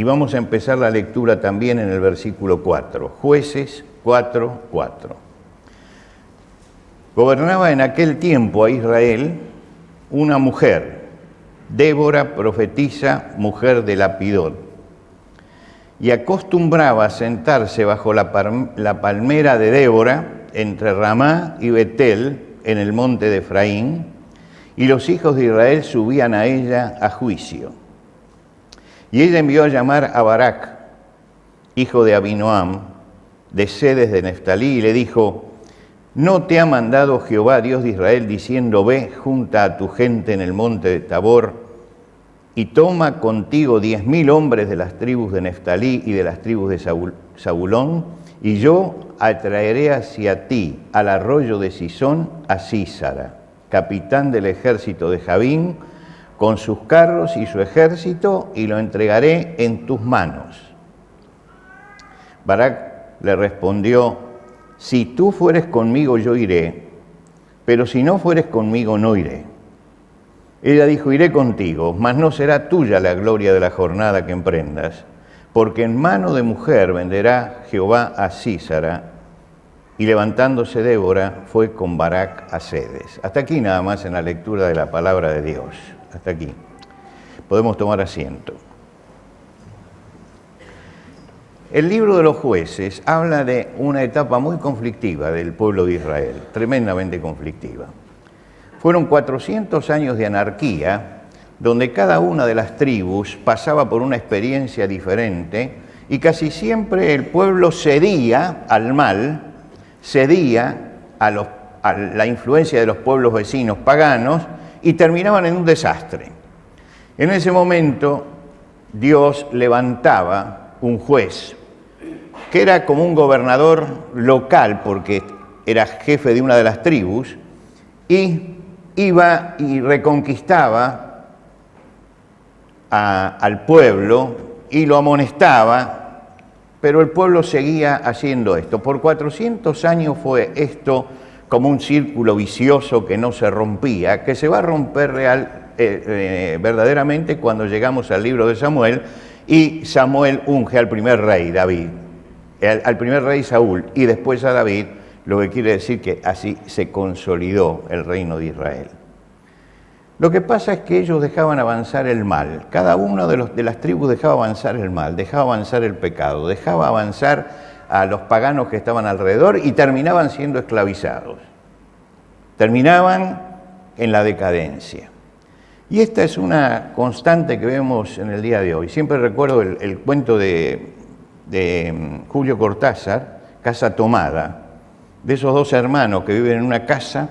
vamos a empezar la lectura también en el versículo 4, Jueces 4:4. Gobernaba en aquel tiempo a Israel una mujer, Débora, profetisa, mujer de Lapidot, y acostumbraba a sentarse bajo la palmera de Débora, entre Ramá y Betel, en el monte de Efraín, y los hijos de Israel subían a ella a juicio. Y ella envió a llamar a Barac, hijo de Abinoam, de Sedes de Neftalí, y le dijo: ¿no te ha mandado Jehová, Dios de Israel, diciendo: ve, junta a tu gente en el monte de Tabor, y toma contigo 10.000 hombres de las tribus de Neftalí y de las tribus de Zabulón, y yo atraeré hacia ti al arroyo de Sisón a Sísara, capitán del ejército de Jabín, con sus carros y su ejército, y lo entregaré en tus manos? Barac le respondió: si tú fueres conmigo, yo iré, pero si no fueres conmigo, no iré. Ella dijo: iré contigo, mas no será tuya la gloria de la jornada que emprendas, porque en mano de mujer venderá Jehová a Sísara. Y levantándose Débora, fue con Barac a Sedes. Hasta aquí nada más en la lectura de la palabra de Dios. Hasta aquí. Podemos tomar asiento. El libro de los Jueces habla de una etapa muy conflictiva del pueblo de Israel, tremendamente conflictiva. Fueron 400 años de anarquía, donde cada una de las tribus pasaba por una experiencia diferente, y casi siempre el pueblo cedía al mal, cedía a la influencia de los pueblos vecinos paganos, y terminaban en un desastre. En ese momento Dios levantaba un juez, que era como un gobernador local, porque era jefe de una de las tribus, y iba y reconquistaba al pueblo y lo amonestaba, pero el pueblo seguía haciendo esto. Por 400 años fue esto como un círculo vicioso que no se rompía, que se va a romper verdaderamente cuando llegamos al libro de Samuel, y Samuel unge al primer rey, David, al primer rey Saúl, y después a David, lo que quiere decir que así se consolidó el reino de Israel. Lo que pasa es que ellos dejaban avanzar el mal, cada uno de las tribus dejaba avanzar el mal, dejaba avanzar el pecado, dejaba avanzar a los paganos que estaban alrededor, y terminaban siendo esclavizados, terminaban en la decadencia. Y esta es una constante que vemos en el día de hoy. Siempre recuerdo el cuento de Julio Cortázar, Casa Tomada, de esos dos hermanos que viven en una casa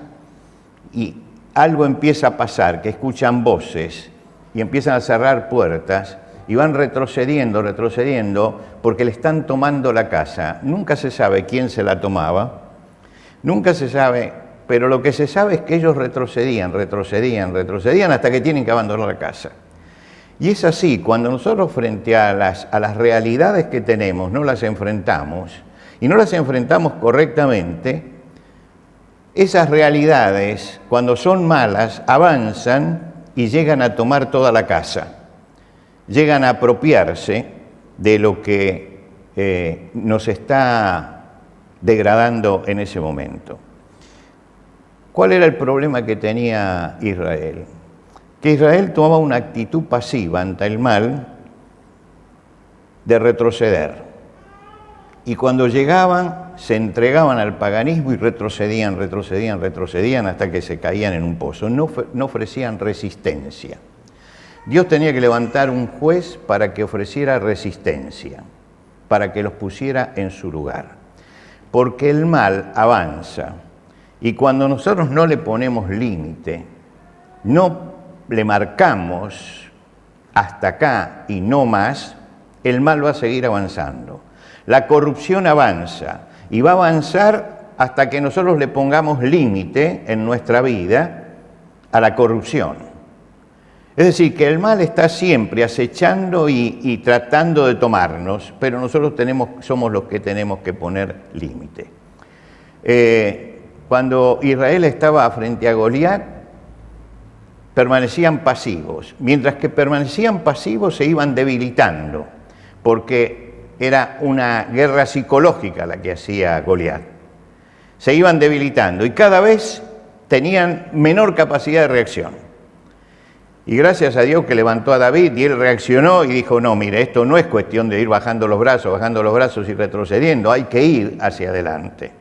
y algo empieza a pasar, que escuchan voces y empiezan a cerrar puertas y van retrocediendo, porque le están tomando la casa. Nunca se sabe quién se la tomaba, nunca se sabe, pero lo que se sabe es que ellos retrocedían hasta que tienen que abandonar la casa. Y es así, cuando nosotros frente a las realidades que tenemos no las enfrentamos, y no las enfrentamos correctamente, esas realidades, cuando son malas, avanzan y llegan a tomar toda la casa, llegan a apropiarse de lo que nos está degradando en ese momento. ¿Cuál era el problema que tenía Israel? Que Israel tomaba una actitud pasiva ante el mal de retroceder. Y cuando llegaban, se entregaban al paganismo y retrocedían hasta que se caían en un pozo. No ofrecían resistencia. Dios tenía que levantar un juez para que ofreciera resistencia, para que los pusiera en su lugar. Porque el mal avanza. Y cuando nosotros no le ponemos límite, no le marcamos hasta acá y no más, el mal va a seguir avanzando. La corrupción avanza y va a avanzar hasta que nosotros le pongamos límite en nuestra vida a la corrupción. Es decir, que el mal está siempre acechando y tratando de tomarnos, pero nosotros somos los que tenemos que poner límite. Cuando Israel estaba frente a Goliat, permanecían pasivos. Mientras que permanecían pasivos, se iban debilitando. porque era una guerra psicológica la que hacía Goliat. Se iban debilitando y cada vez tenían menor capacidad de reacción. Y gracias a Dios que levantó a David y él reaccionó y dijo, no, mire, esto no es cuestión de ir bajando los brazos y retrocediendo, hay que ir hacia adelante.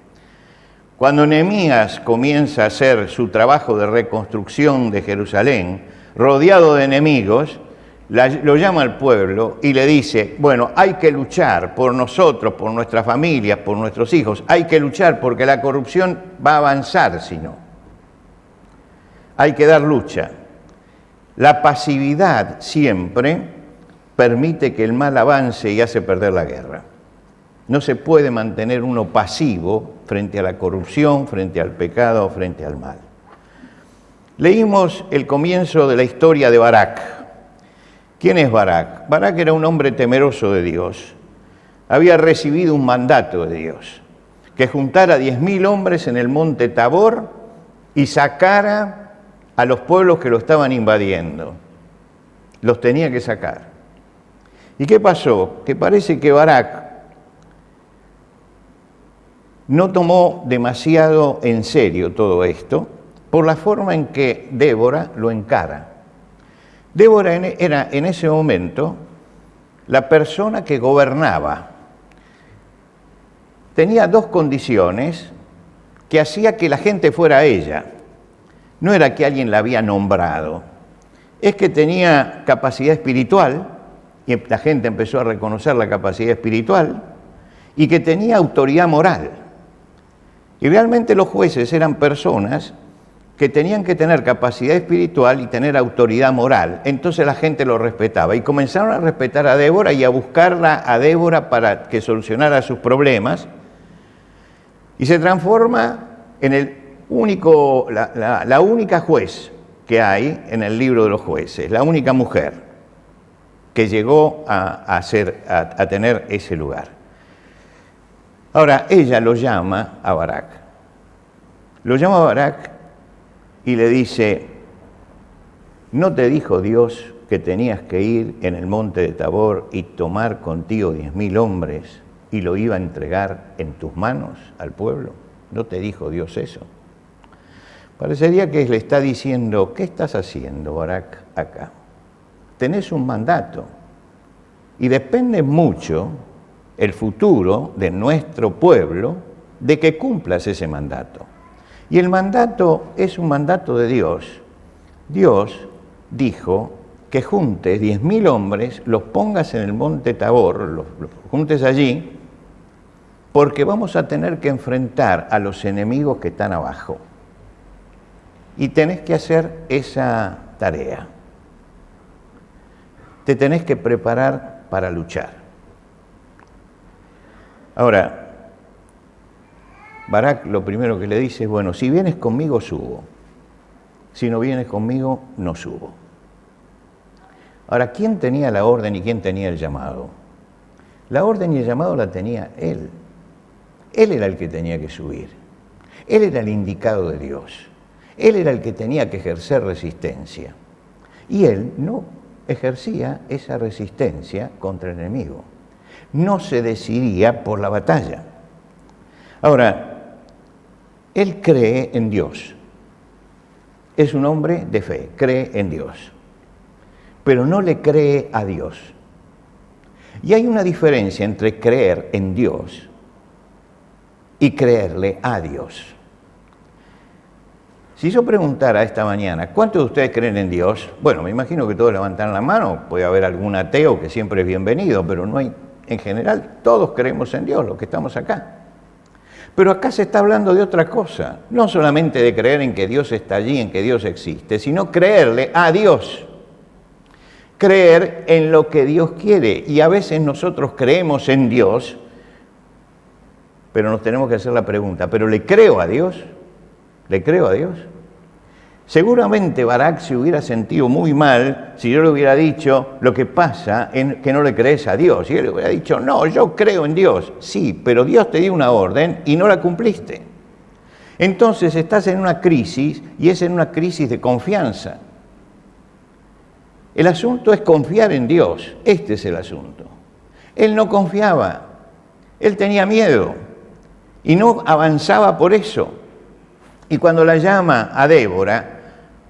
Cuando Nehemías comienza a hacer su trabajo de reconstrucción de Jerusalén, rodeado de enemigos, lo llama al pueblo y le dice, bueno, hay que luchar por nosotros, por nuestras familias, por nuestros hijos, hay que luchar porque la corrupción va a avanzar si no. Hay que dar lucha. La pasividad siempre permite que el mal avance y hace perder la guerra. No se puede mantener uno pasivo frente a la corrupción, frente al pecado, frente al mal. Leímos el comienzo de la historia de Barak. ¿Quién es Barak? Barak era un hombre temeroso de Dios. Había recibido un mandato de Dios, que juntara 10.000 hombres en el monte Tabor y sacara a los pueblos que lo estaban invadiendo. Los tenía que sacar. ¿Y qué pasó? Que parece que Barak no tomó demasiado en serio todo esto por la forma en que Débora lo encara. Débora era en ese momento la persona que gobernaba. Tenía dos condiciones que hacía que la gente fuera a ella. No era que alguien la había nombrado, es que tenía capacidad espiritual, y la gente empezó a reconocer la capacidad espiritual, y que tenía autoridad moral. Y realmente los jueces eran personas que tenían que tener capacidad espiritual y tener autoridad moral. Entonces la gente lo respetaba. Y comenzaron a respetar a Débora y a buscarla a Débora para que solucionara sus problemas. Y se transforma en la única juez que hay en el libro de los jueces, la única mujer que llegó a tener ese lugar. Ahora, ella lo llama a Barak. Lo llama a Barak y le dice, ¿no te dijo Dios que tenías que ir en el monte de Tabor y tomar contigo 10.000 hombres y lo iba a entregar en tus manos al pueblo? ¿No te dijo Dios eso? Parecería que le está diciendo, ¿qué estás haciendo, Barak, acá? Tenés un mandato y depende mucho el futuro de nuestro pueblo de que cumplas ese mandato. Y el mandato es un mandato de Dios. Dios dijo que juntes 10.000 hombres, los pongas en el monte Tabor, los juntes allí, porque vamos a tener que enfrentar a los enemigos que están abajo. Y tenés que hacer esa tarea. Te tenés que preparar para luchar. Ahora, Barak lo primero que le dice es, bueno, si vienes conmigo, subo. Si no vienes conmigo, no subo. Ahora, ¿quién tenía la orden y quién tenía el llamado? La orden y el llamado la tenía él. Él era el que tenía que subir. Él era el indicado de Dios. Él era el que tenía que ejercer resistencia. Y él no ejercía esa resistencia contra el enemigo. No se decidía por la batalla. Ahora, él cree en Dios. Es un hombre de fe, cree en Dios. Pero no le cree a Dios. Y hay una diferencia entre creer en Dios y creerle a Dios. Si yo preguntara esta mañana, ¿cuántos de ustedes creen en Dios? Bueno, me imagino que todos levantan la mano, puede haber algún ateo que siempre es bienvenido, pero no hay, en general, todos creemos en Dios, los que estamos acá. Pero acá se está hablando de otra cosa, no solamente de creer en que Dios está allí, en que Dios existe, sino creerle a Dios. Creer en lo que Dios quiere. Y a veces nosotros creemos en Dios, pero nos tenemos que hacer la pregunta, ¿pero le creo a Dios? ¿Le creo a Dios? Seguramente Barak se hubiera sentido muy mal si yo le hubiera dicho, lo que pasa es que no le crees a Dios. Y él le hubiera dicho, no, yo creo en Dios. Sí, pero Dios te dio una orden y no la cumpliste. Entonces estás en una crisis y es en una crisis de confianza. El asunto es confiar en Dios. Este es el asunto. Él no confiaba, él tenía miedo y no avanzaba por eso. Y cuando la llama a Débora,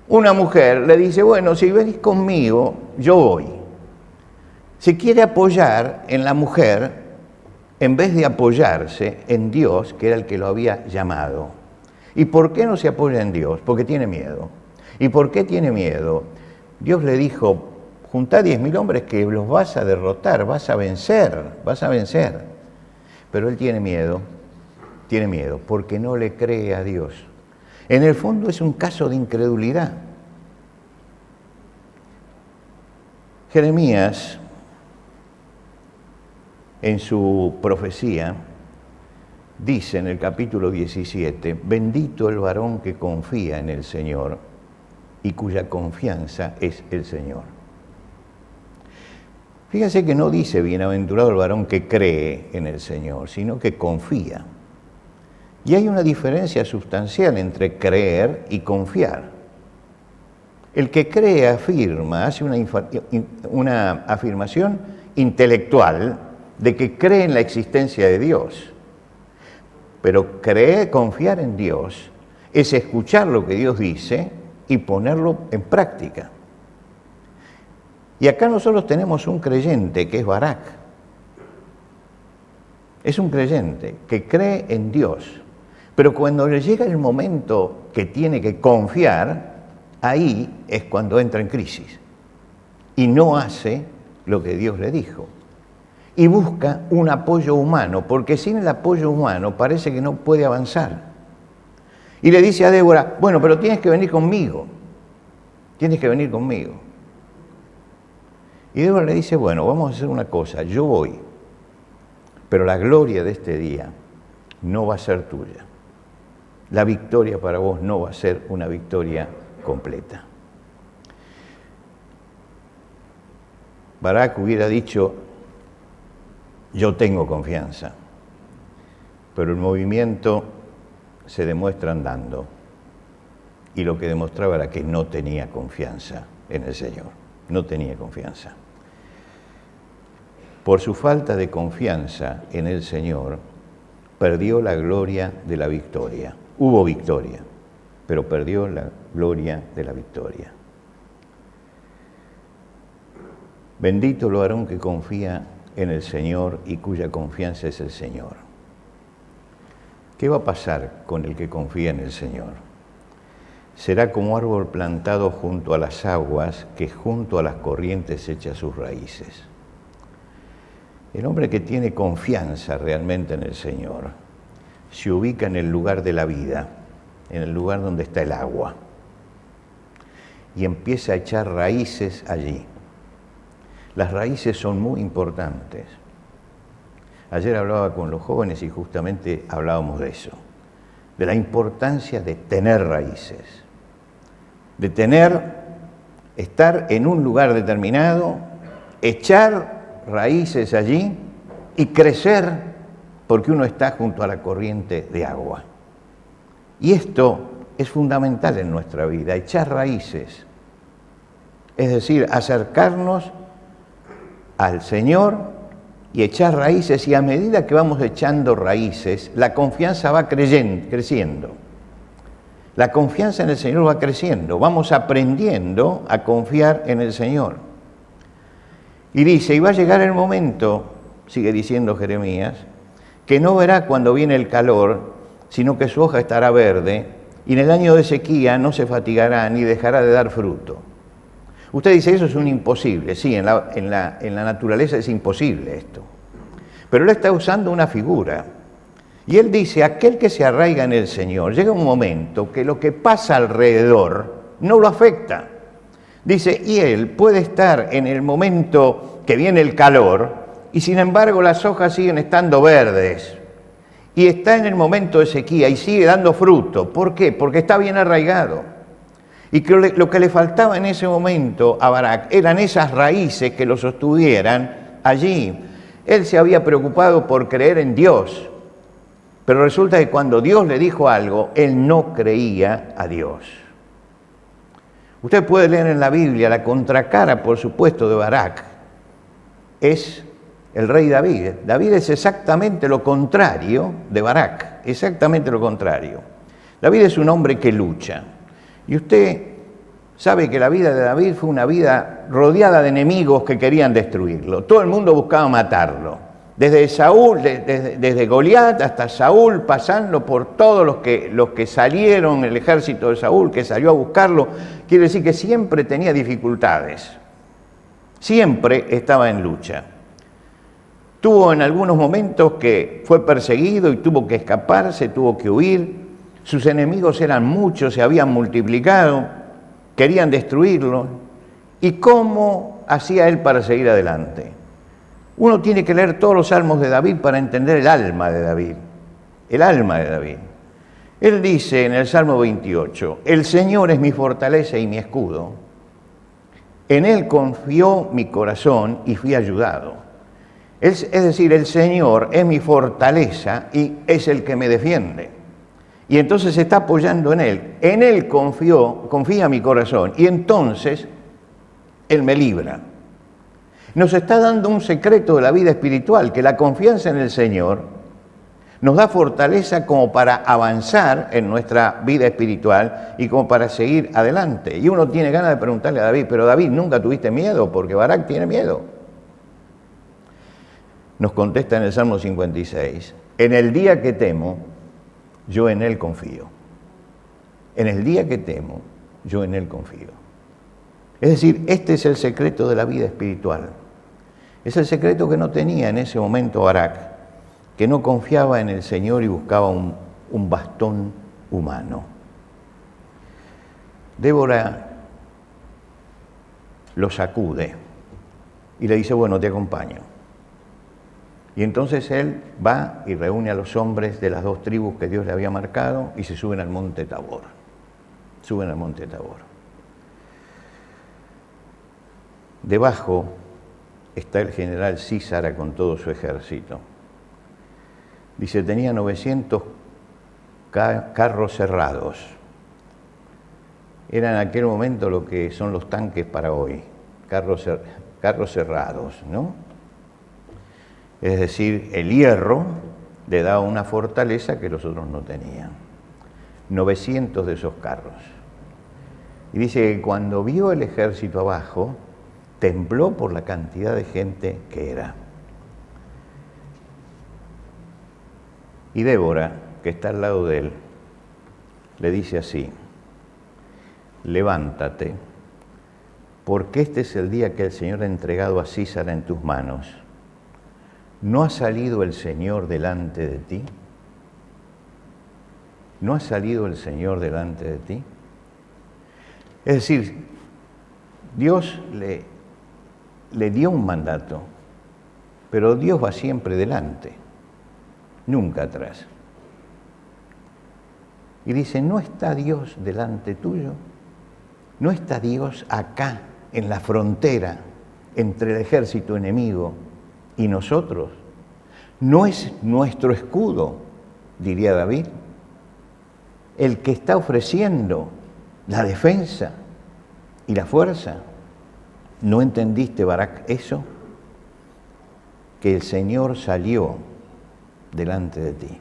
una mujer le dice, bueno, si venís conmigo, yo voy. Se quiere apoyar en la mujer en vez de apoyarse en Dios, que era el que lo había llamado. ¿Y por qué no se apoya en Dios? Porque tiene miedo. ¿Y por qué tiene miedo? Dios le dijo, juntá 10.000 hombres que los vas a derrotar, vas a vencer. Pero él tiene miedo, porque no le cree a Dios. En el fondo es un caso de incredulidad. Jeremías, en su profecía, dice en el capítulo 17, bendito el varón que confía en el Señor y cuya confianza es el Señor. Fíjense que no dice bienaventurado el varón que cree en el Señor, sino que confía. Y hay una diferencia sustancial entre creer y confiar. El que cree afirma, hace una afirmación intelectual de que cree en la existencia de Dios. Pero confiar en Dios es escuchar lo que Dios dice y ponerlo en práctica. Y acá nosotros tenemos un creyente que es Barak. Es un creyente que cree en Dios. Pero cuando le llega el momento que tiene que confiar, ahí es cuando entra en crisis. Y no hace lo que Dios le dijo. Y busca un apoyo humano, porque sin el apoyo humano parece que no puede avanzar. Y le dice a Débora, bueno, pero tienes que venir conmigo. Tienes que venir conmigo. Y Débora le dice, bueno, vamos a hacer una cosa, yo voy, pero la gloria de este día no va a ser tuya. La victoria para vos no va a ser una victoria completa. Barak hubiera dicho, yo tengo confianza, pero el movimiento se demuestra andando. Y lo que demostraba era que no tenía confianza en el Señor, no tenía confianza. Por su falta de confianza en el Señor, perdió la gloria de la victoria. Hubo victoria, pero perdió la gloria de la victoria. Bendito el varón que confía en el Señor y cuya confianza es el Señor. ¿Qué va a pasar con el que confía en el Señor? Será como árbol plantado junto a las aguas, que junto a las corrientes echa sus raíces. El hombre que tiene confianza realmente en el Señor se ubica en el lugar de la vida, en el lugar donde está el agua, y empieza a echar raíces allí. Las raíces son muy importantes. Ayer hablaba con los jóvenes y justamente hablábamos de eso, de la importancia de tener raíces, de estar en un lugar determinado, echar raíces allí y crecer porque uno está junto a la corriente de agua. Y esto es fundamental en nuestra vida, echar raíces, es decir, acercarnos al Señor y echar raíces, y a medida que vamos echando raíces, la confianza va creciendo. La confianza en el Señor va creciendo, vamos aprendiendo a confiar en el Señor. Y dice, y va a llegar el momento, sigue diciendo Jeremías, que no verá cuando viene el calor, sino que su hoja estará verde, y en el año de sequía no se fatigará ni dejará de dar fruto. Usted dice, eso es un imposible. Sí, en la naturaleza es imposible esto. Pero él está usando una figura. Y él dice, aquel que se arraiga en el Señor, llega un momento que lo que pasa alrededor no lo afecta. Dice, y él puede estar en el momento que viene el calor, y sin embargo las hojas siguen estando verdes. Y está en el momento de sequía y sigue dando fruto. ¿Por qué? Porque está bien arraigado. Y que lo que le faltaba en ese momento a Barak eran esas raíces que lo sostuvieran allí. Él se había preocupado por creer en Dios, pero resulta que cuando Dios le dijo algo, él no creía a Dios. Usted puede leer en la Biblia la contracara, por supuesto, de Barak, es el rey David. David es exactamente lo contrario de Barak, exactamente lo contrario. David es un hombre que lucha. Y usted sabe que la vida de David fue una vida rodeada de enemigos que querían destruirlo. Todo el mundo buscaba matarlo. Desde Saúl, desde Goliat hasta Saúl, pasando por todos los que salieron, el ejército de Saúl que salió a buscarlo, quiere decir que siempre tenía dificultades. Siempre estaba en lucha. Tuvo en algunos momentos que fue perseguido y tuvo que escaparse, tuvo que huir. Sus enemigos eran muchos, se habían multiplicado, querían destruirlo. ¿Y cómo hacía él para seguir adelante? Uno tiene que leer todos los salmos de David para entender el alma de David. El alma de David. Él dice en el Salmo 28, el Señor es mi fortaleza y mi escudo. En Él confió mi corazón y fui ayudado. Es decir, el Señor es mi fortaleza y es el que me defiende. Y entonces se está apoyando en Él. En Él confía mi corazón y entonces Él me libra. Nos está dando un secreto de la vida espiritual, que la confianza en el Señor nos da fortaleza como para avanzar en nuestra vida espiritual y como para seguir adelante. Y uno tiene ganas de preguntarle a David, pero David, ¿nunca tuviste miedo? Porque Barak tiene miedo. Nos contesta en el Salmo 56, en el día que temo, yo en Él confío. En el día que temo, yo en Él confío. Es decir, este es el secreto de la vida espiritual. Es el secreto que no tenía en ese momento Barak, que no confiaba en el Señor y buscaba un bastón humano. Débora lo sacude y le dice, bueno, te acompaño. Y entonces él va y reúne a los hombres de las dos tribus que Dios le había marcado y se suben al monte Tabor. Suben al monte Tabor. Debajo está el general Sísara con todo su ejército. Dice, tenía 900 carros cerrados. Era en aquel momento lo que son los tanques para hoy, carros cerrados, ¿no? Es decir, el hierro le daba una fortaleza que los otros no tenían. 900 de esos carros. Y dice que cuando vio el ejército abajo, tembló por la cantidad de gente que era. Y Débora, que está al lado de él, le dice así, levántate, porque este es el día que el Señor ha entregado a Sísara en tus manos. ¿No ha salido el Señor delante de ti? ¿No ha salido el Señor delante de ti? Es decir, Dios le dio un mandato, pero Dios va siempre delante, nunca atrás. Y dice, ¿no está Dios delante tuyo? ¿No está Dios acá, en la frontera, entre el ejército enemigo y nosotros? ¿No es nuestro escudo, diría David, el que está ofreciendo la defensa y la fuerza? ¿No entendiste, Barak, eso? Que el Señor salió delante de ti.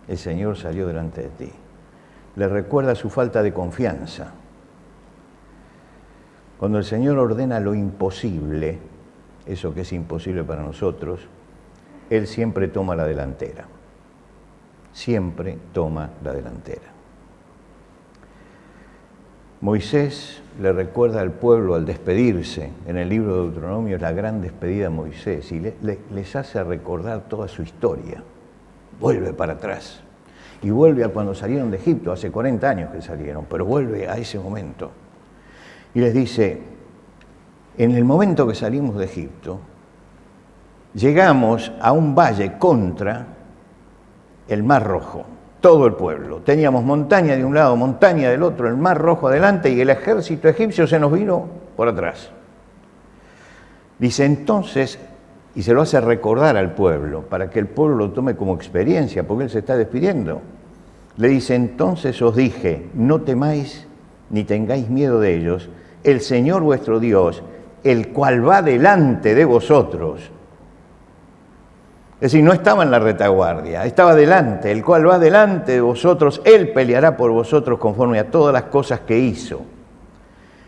El Señor salió delante de ti. Le recuerda su falta de confianza. Cuando el Señor ordena lo imposible, eso que es imposible para nosotros, Él siempre toma la delantera. Siempre toma la delantera. Moisés le recuerda al pueblo al despedirse. En el libro de Deuteronomio es la gran despedida de Moisés y les hace recordar toda su historia. Vuelve para atrás. Y vuelve a cuando salieron de Egipto, hace 40 años que salieron, pero vuelve a ese momento. Y les dice, en el momento que salimos de Egipto, llegamos a un valle contra el Mar Rojo, todo el pueblo. Teníamos montaña de un lado, montaña del otro, el Mar Rojo adelante y el ejército egipcio se nos vino por atrás. Dice entonces, y se lo hace recordar al pueblo, para que el pueblo lo tome como experiencia, porque él se está despidiendo. Le dice, entonces os dije, no temáis ni tengáis miedo de ellos, el Señor vuestro Dios, el cual va delante de vosotros, Es decir, no estaba en la retaguardia, estaba delante, el cual va delante de vosotros, Él peleará por vosotros conforme a todas las cosas que hizo.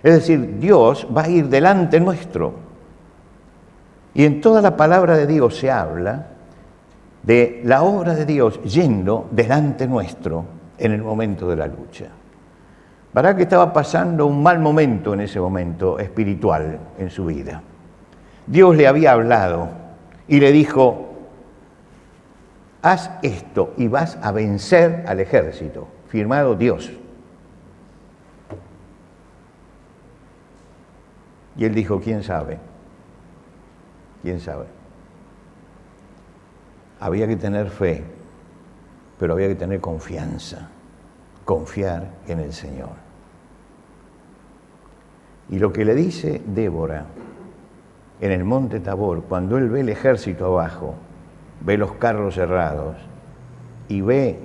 Es decir, Dios va a ir delante nuestro. Y en toda la palabra de Dios se habla de la obra de Dios yendo delante nuestro en el momento de la lucha. Barak estaba pasando un mal momento en ese momento espiritual en su vida. Dios le había hablado y le dijo: haz esto y vas a vencer al ejército. Firmado Dios. Y él dijo: ¿quién sabe? ¿Quién sabe? Había que tener fe, pero había que tener confianza. Confiar en el Señor. Y lo que le dice Débora en el monte Tabor, cuando él ve el ejército abajo, ve los carros cerrados y ve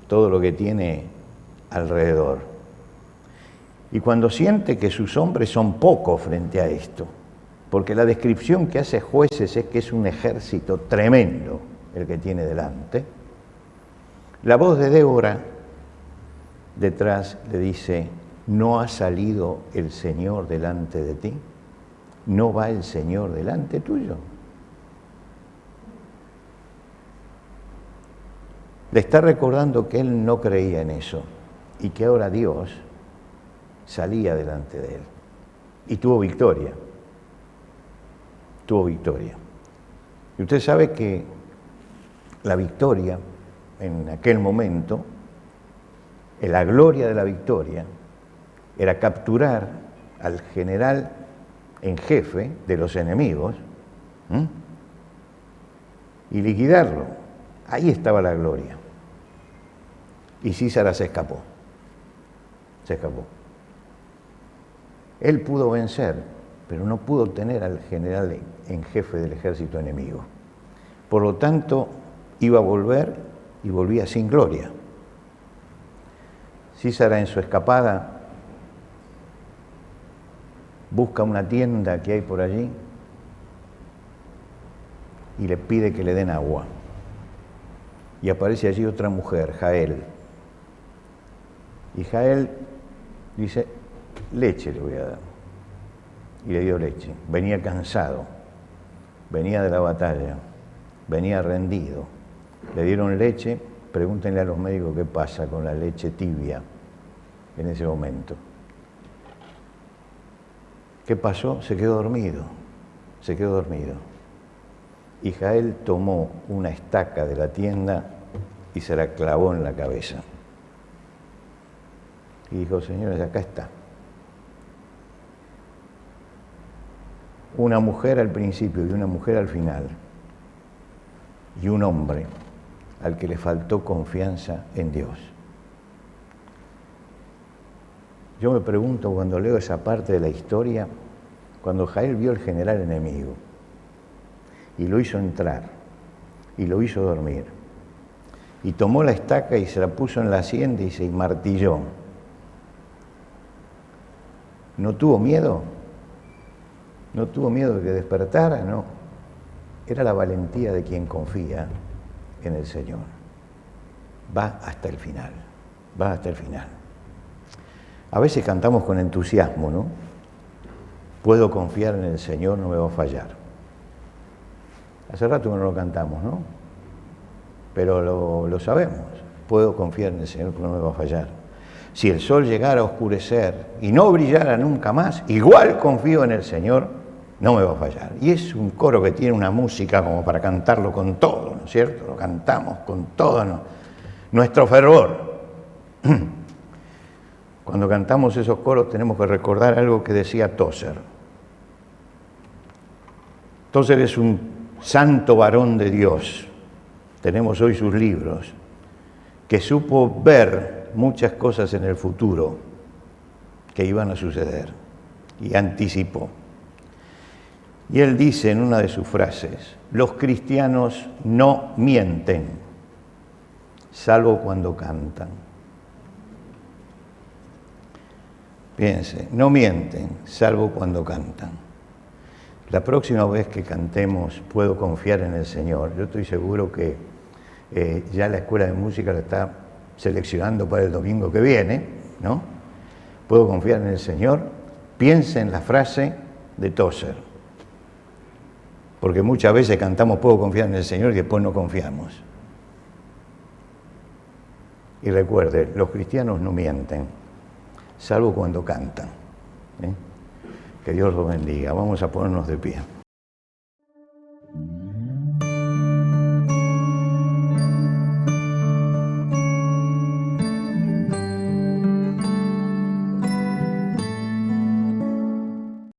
todo lo que tiene alrededor. Y cuando siente que sus hombres son pocos frente a esto, porque la descripción que hace Jueces es que es un ejército tremendo el que tiene delante, la voz de Débora detrás le dice: ¿no ha salido el Señor delante de ti? ¿No va el Señor delante tuyo? Le está recordando que él no creía en eso y que ahora Dios salía delante de él. Y tuvo victoria. Tuvo victoria. Y usted sabe que la victoria en aquel momento, la gloria de la victoria, era capturar al general en jefe de los enemigos y liquidarlo. Ahí estaba la gloria. Y Sísara se escapó. Se escapó. Él pudo vencer, pero no pudo tener al general en jefe del ejército enemigo. Por lo tanto, iba a volver y volvía sin gloria. Sísara, en su escapada, busca una tienda que hay por allí y le pide que le den agua. Y aparece allí otra mujer, Jael. Y Jael dice: leche le voy a dar. Y le dio leche. Venía cansado, venía de la batalla, venía rendido. Le dieron leche. Pregúntenle a los médicos qué pasa con la leche tibia en ese momento. ¿Qué pasó? Se quedó dormido. Se quedó dormido. Y Jael tomó una estaca de la tienda y se la clavó en la cabeza. Y dijo: señores, acá está. Una mujer al principio y una mujer al final. Y un hombre al que le faltó confianza en Dios. Yo me pregunto, cuando leo esa parte de la historia, cuando Jael vio al general enemigo y lo hizo entrar y lo hizo dormir y tomó la estaca y se la puso en la sien y se martilló, ¿no tuvo miedo? ¿No tuvo miedo de que despertara? No. Era la valentía de quien confía en el Señor. Va hasta el final. Va hasta el final. A veces cantamos con entusiasmo, ¿no? Puedo confiar en el Señor, no me va a fallar. Hace rato que no lo cantamos, ¿no? Pero lo sabemos. Puedo confiar en el Señor, porque no me va a fallar. Si el sol llegara a oscurecer y no brillara nunca más, igual confío en el Señor, no me va a fallar. Y es un coro que tiene una música como para cantarlo con todo, ¿no es cierto? Lo cantamos con todo, ¿no? Nuestro fervor. Cuando cantamos esos coros tenemos que recordar algo que decía Tozer. Tozer es un santo varón de Dios. Tenemos hoy sus libros, que supo ver muchas cosas en el futuro que iban a suceder y anticipó. Y él dice en una de sus frases: los cristianos no mienten, salvo cuando cantan. Piense, no mienten, salvo cuando cantan. La próxima vez que cantemos Puedo confiar en el Señor, yo estoy seguro que ya la Escuela de Música la está seleccionando para el domingo que viene, ¿no? Puedo confiar en el Señor. Piensa en la frase de Tozer, porque muchas veces cantamos Puedo confiar en el Señor y después no confiamos. Y recuerde, los cristianos no mienten, salvo cuando cantan. Que Dios los bendiga. Vamos a ponernos de pie.